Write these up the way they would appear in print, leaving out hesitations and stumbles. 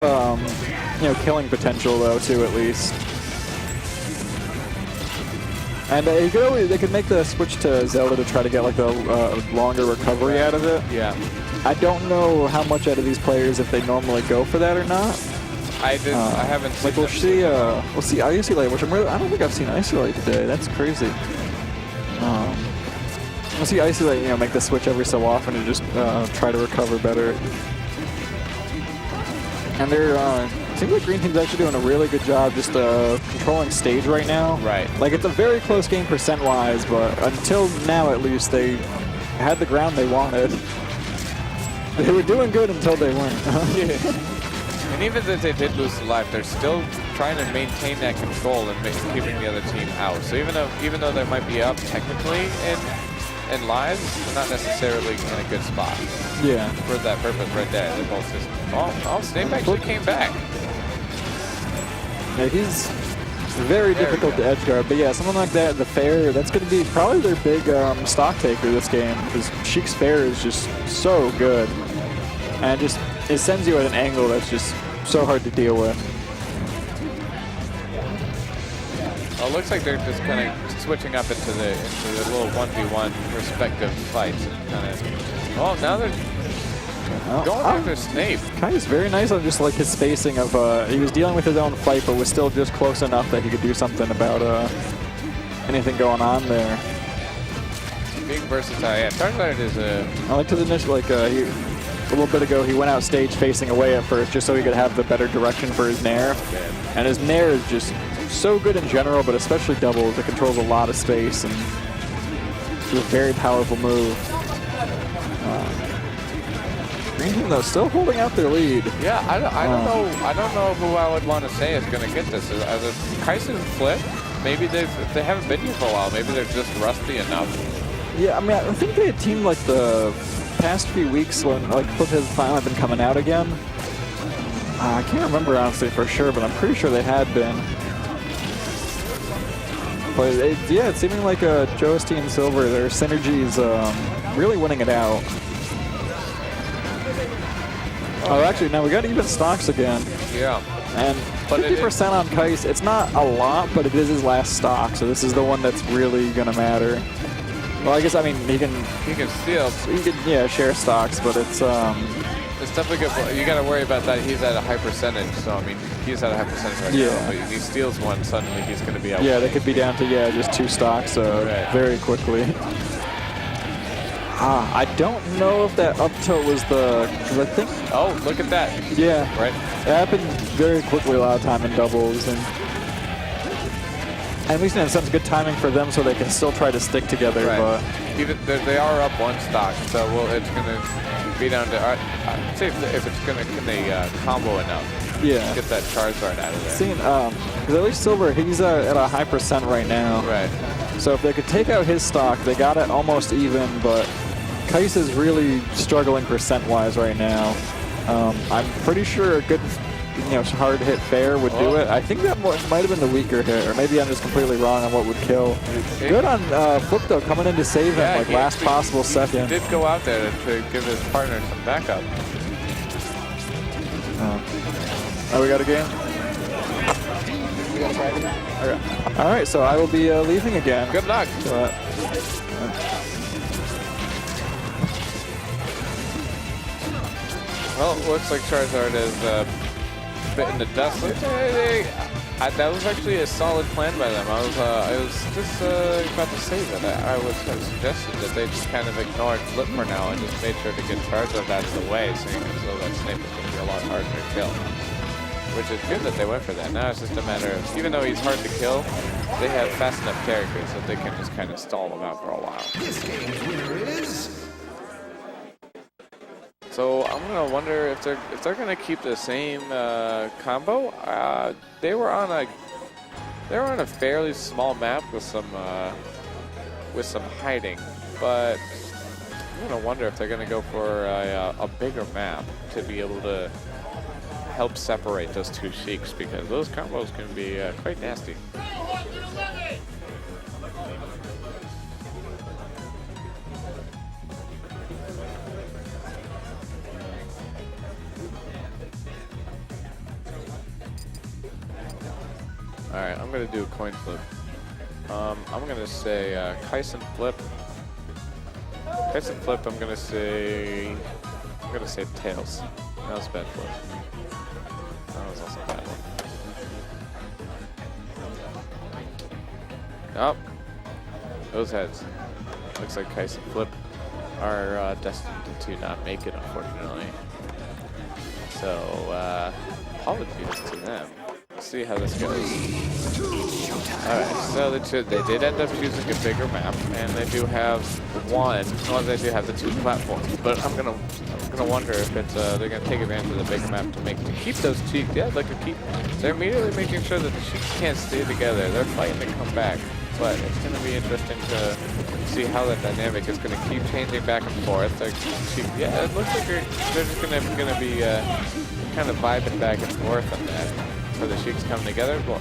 you know, killing potential though too, at least. And they could make the switch to Zelda to try to get like a longer recovery out of it. Yeah. I don't know how much out of these players if they normally go for that or not. I haven't seen. Like we'll see Isolate, which I don't think I've seen Isolate today. That's crazy. We'll see Isolate, you know, make the switch every so often and just try to recover better. And they're, it seems like Green Team's actually doing a really good job just controlling stage right now. Right. Like, it's a very close game percent-wise, but until now, at least, they had the ground they wanted. They were doing good until they weren't. And even if they did lose the life, they're still trying to maintain that control and keeping the other team out. So even though they might be up technically in lives, they're not necessarily in a good spot. Yeah. For that purpose right there. They're both just, oh, Snape actually came back. Yeah, he's very difficult to edge guard. But yeah, someone like that, the fair, that's going to be probably their big stock taker this game, because Sheik's fair is just so good. And it sends you at an angle that's just so hard to deal with. Well, it looks like they're just kind of switching up into the little 1v1 respective fights. Oh, now they're going after Snape. Kycse very nice on just like his spacing of, he was dealing with his own fight, but was still just close enough that he could do something about anything going on there. Being versatile, yeah. Charizard is I like to the initial, like, a little bit ago, he went out stage facing away at first just so he could have the better direction for his Nair. And his Nair is just so good in general, but especially doubles. It controls a lot of space, and it's a very powerful move. Green Team, though, still holding out their lead. Yeah, I don't know who I would want to say is going to get this. As a Kycse and Flipp, maybe they haven't been here for a while. Maybe they're just rusty enough. Yeah, I mean, I think they had teamed like the past few weeks when like Flipp has finally been coming out again. I can't remember honestly for sure, but I'm pretty sure they had been. But yeah, it's seeming like JoeST and Silver, their synergy is really winning it out. Oh, actually, now we got even stocks again. Yeah. And 50% on Kycse, it's not a lot, but it is his last stock, so this is the one that's really going to matter. Well, I guess, I mean, he can steal. He can, yeah, share stocks, but it's definitely good. You got to worry about that. He's at a high percentage, so I mean, he's at a high percentage right now. But if he steals one, suddenly he's going to be out. Yeah, they could be down to just 2 stocks very quickly. I don't know if that up tilt was because I think. Oh, look at that. Yeah. Right. It happened very quickly a lot of time in doubles, and at least in a sense, good timing for them, so they can still try to stick together. Right. But even they are up 1 stock, so it's going to be down to. I'd say if it's going to can they combo enough. Yeah. Get that Charizard out of there. Seeing, because at least Silver, he's at a high percent right now. Right. So if they could take out his stock, they got it almost even, but Kycse is really struggling percent-wise right now. I'm pretty sure a good, hard hit fair would do it. I think that might have been the weaker hit, or maybe I'm just completely wrong on what would kill. Good on Flipp, though, coming in to save him, like last possible second. He did go out there to give his partner some backup. Oh, we got a game? Okay. All right, so I will be leaving again. Good luck. Well, it looks like Charizard is bitten the dust. That was actually a solid plan by them. I was just about to say that I was suggesting that they just kind of ignored Flipp for now and just made sure to get Charizard out of the way, so that Snape is going to be a lot harder to kill. Which is good that they went for that. Now it's just a matter of, even though he's hard to kill, they have fast enough characters that they can just kind of stall him out for a while. This game's winner is... So I'm gonna wonder if they're gonna keep the same combo. They were on a fairly small map with some hiding, but I'm gonna wonder if they're gonna go for a bigger map to be able to help separate those 2 Sheiks, because those combos can be quite nasty. Alright, I'm gonna do a coin flip. I'm gonna say Kycse and Flipp. Kycse and Flipp, I'm gonna say tails. That was a bad flip. That was also a bad one. Oh, those heads. Looks like Kycse and Flipp are destined to not make it, unfortunately. So, apologies to them. Let's see how this goes. Alright, so they did end up choosing a bigger map, and they do have they do have the 2 platforms. But I'm gonna wonder if it's they're gonna take advantage of the bigger map to keep those Sheiks. Yeah, they can keep. They're immediately making sure that the Sheiks can't stay together. They're fighting to come back, but it's gonna be interesting to see how that dynamic is gonna keep changing back and forth. Yeah, it looks like they're just gonna be kind of vibing back and forth on that. For the Sheiks coming together. Well,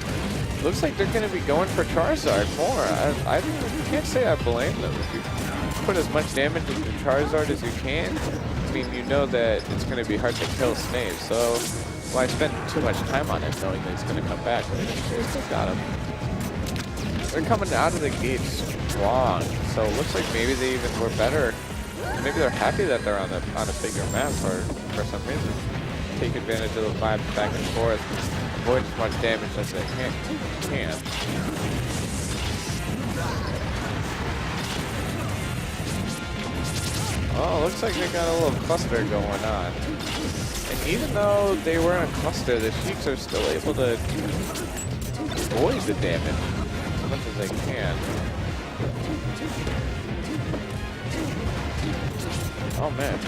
looks like they're going to be going for Charizard more. I can't say I blame them. If you put as much damage into Charizard as you can, I mean, you know that it's going to be hard to kill Snave. So, why spend too much time on it knowing that it's going to come back? But they still got him. They're coming out of the gate strong. So, it looks like maybe they even were better. Maybe they're happy that they're on a bigger map for some reason. Take advantage of the vibes back and forth. Avoid as much damage as they can. Oh, looks like they got a little cluster going on. And even though they were in a cluster, the Sheiks are still able to avoid the damage as much as they can. Oh man,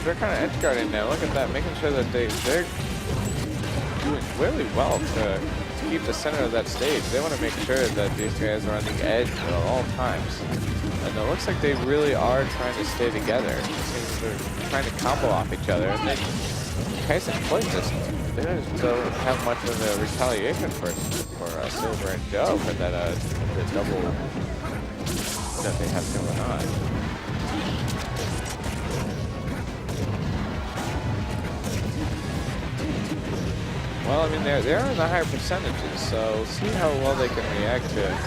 they're kind of edge guarding now. Look at that, making sure that they're doing really well to keep the center of that stage. They want to make sure that these guys are on the edge at all times. And it looks like they really are trying to stay together. It seems they're trying to combo off each other. And then Kycse and Flipp they just don't have much of a retaliation for Silver and Joe for that the double that they have going on. Well, I mean, they're in the higher percentages, so see how well they can react to it.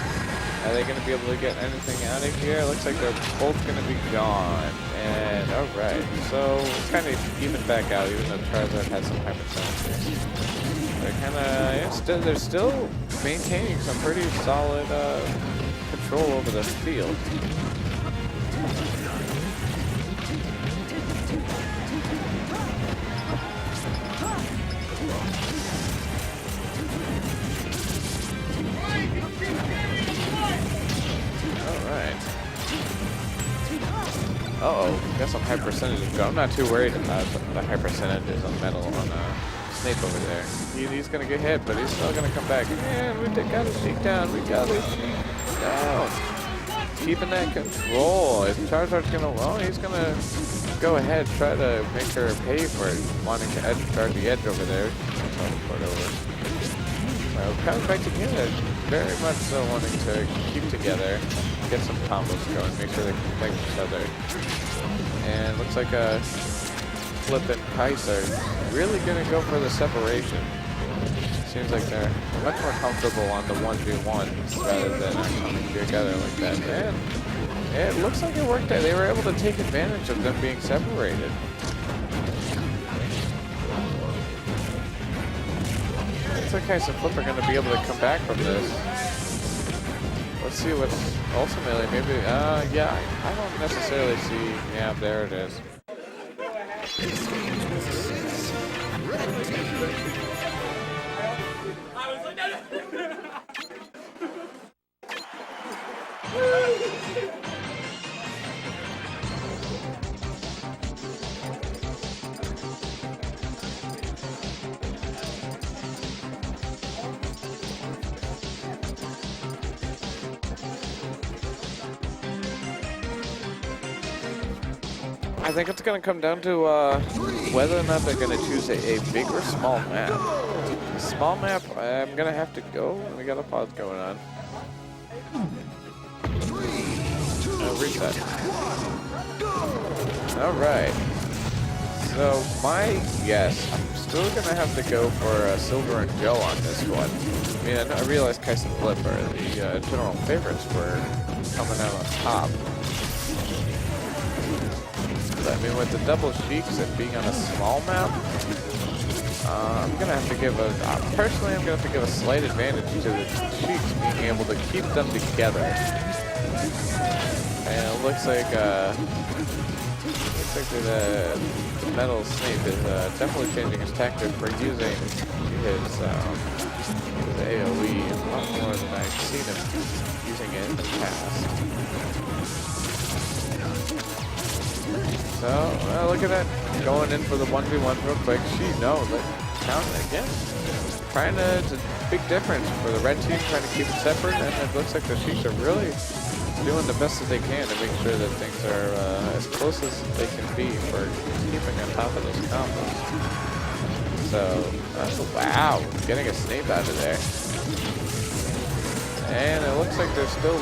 Are they going to be able to get anything out of here? Looks like they're both going to be gone. And, alright, so kind of even back out, even though Charizard has some high percentages. They're kind of, they're still maintaining some pretty solid control over the field. Uh-oh, got some high percentages. I'm not too worried about the high percentages on metal on Snape over there. He's gonna get hit, but he's still gonna come back. Man, we got his Sheik down. We got his Sheik down. Keeping that control. If Charizard's gonna, well, he's gonna go ahead, try to make her pay for it, wanting to edge guard the edge over there. Teleport over. So coming back together, very much so wanting to keep together. Get some combos going, make sure they can protect each other. And looks like Flipp and Kycse are really going to go for the separation. Seems like they're much more comfortable on the 1v1 rather than coming together like that. And it looks like it worked out. They were able to take advantage of them being separated. Looks like Kycse and Flipp are going to be able to come back from this. Let's see what's ultimately, maybe, yeah, I don't necessarily see, yeah, there it is. I think it's going to come down to whether or not they're going to choose a big or small map. A small map, I'm going to have to go. We got a pause going on. Reset. All right. So my guess, I'm still gonna have to go for Silver and Joe on this one. I mean, I realize Kycse and Flipp are the general favorites for coming out on top. But I mean, with the double Sheiks and being on a small map, I'm gonna have to give personally, I'm gonna have to give a slight advantage to the Sheiks being able to keep them together. And it looks like the metal Snape is definitely changing his tactic for using his AoE a lot more than I've seen him using it in the past. So, well, look at that. Going in for the 1v1 real quick. She knows that counting again. Trying to, it's a big difference for the red team, trying to keep it separate, and it looks like the Sheiks are really doing the best that they can to make sure that things are as close as they can be for keeping on top of those combos. So, wow, getting a Snape out of there. And it looks like they're still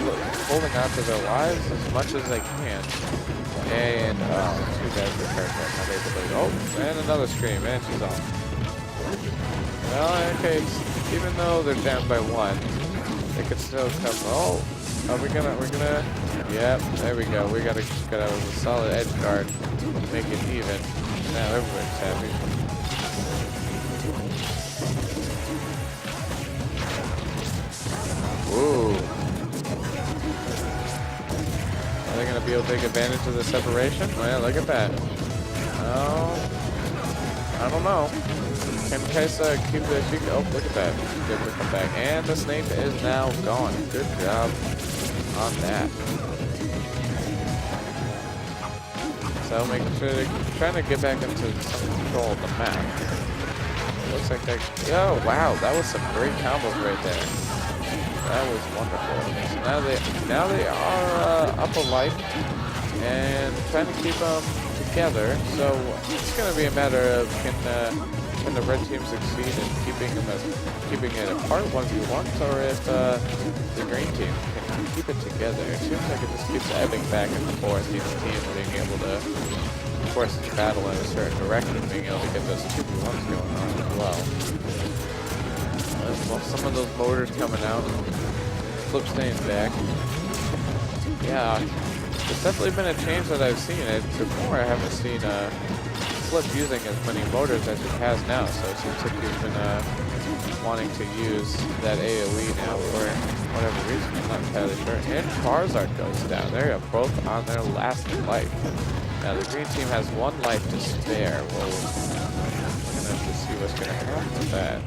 holding on to their lives as much as they can. And, two guys with haircut, not able to, oh, and another stream, and she's off. Well, okay, even though they're down by 1, they could still come, oh, we're gonna, yep, there we go. We gotta have a solid edge guard, make it even. Now everybody's happy. Ooh. Are they gonna be able to take advantage of the separation? Oh yeah, look at that. Oh, I don't know. Can Kycse keep the Sheik? Oh, look at that. Good to come back. And the Snape is now gone. Good job on that. So making sure they're trying to get back into some control of the map. Looks like they, oh wow, that was some great combos right there. That was wonderful. So now they are up a life and trying to keep them together. So it's going to be a matter of can the red team succeed in keeping it apart 1v1s, or if the green team can keep it together. It seems like it just keeps ebbing back and forth. Each team being able to force its battle in a certain direction, being able to get those 2v1s going on as well. Well, some of those motors coming out, Flipp staying back. Yeah, it's definitely been a change that I've seen. Before I haven't seen Flipp using as many motors as he has now, so it seems like he's been wanting to use that AoE now for whatever reason. I'm not entirely sure. And Charizard goes down. They're both on their last life. Now the green team has 1 life to spare. Well, we're gonna have to see what's gonna happen with that.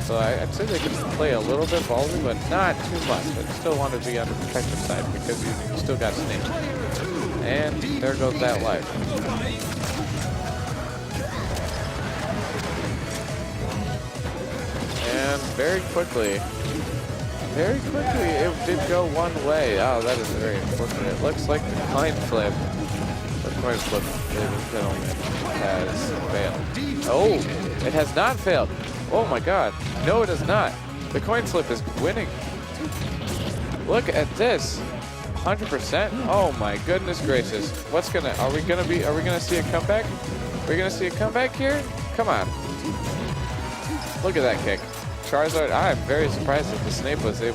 So I'd say they can play a little bit ballsy, but not too much. But still want to be on the protective side because you still got Snake. And there goes that life. And very quickly, it did go one way. Oh, that is very unfortunate. It looks like the coin flip, ladies and gentlemen, has failed. Oh, it has not failed. Oh my god. No, it is not. The coin flip is winning. Look at this. 100%. Oh my goodness gracious. Are we gonna see a comeback? Are we gonna see a comeback here? Come on. Look at that kick. Charizard, I'm very surprised that the Snape they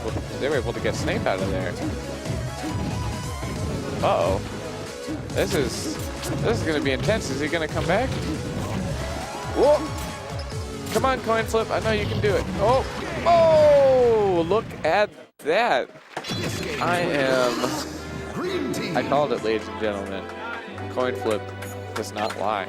were able to get Snape out of there. Uh-oh. This is gonna be intense. Is he gonna come back? Whoa! Come on, coin flip. I know you can do it. Oh! Oh! Look at that. I called it, ladies and gentlemen. Coin flip does not lie.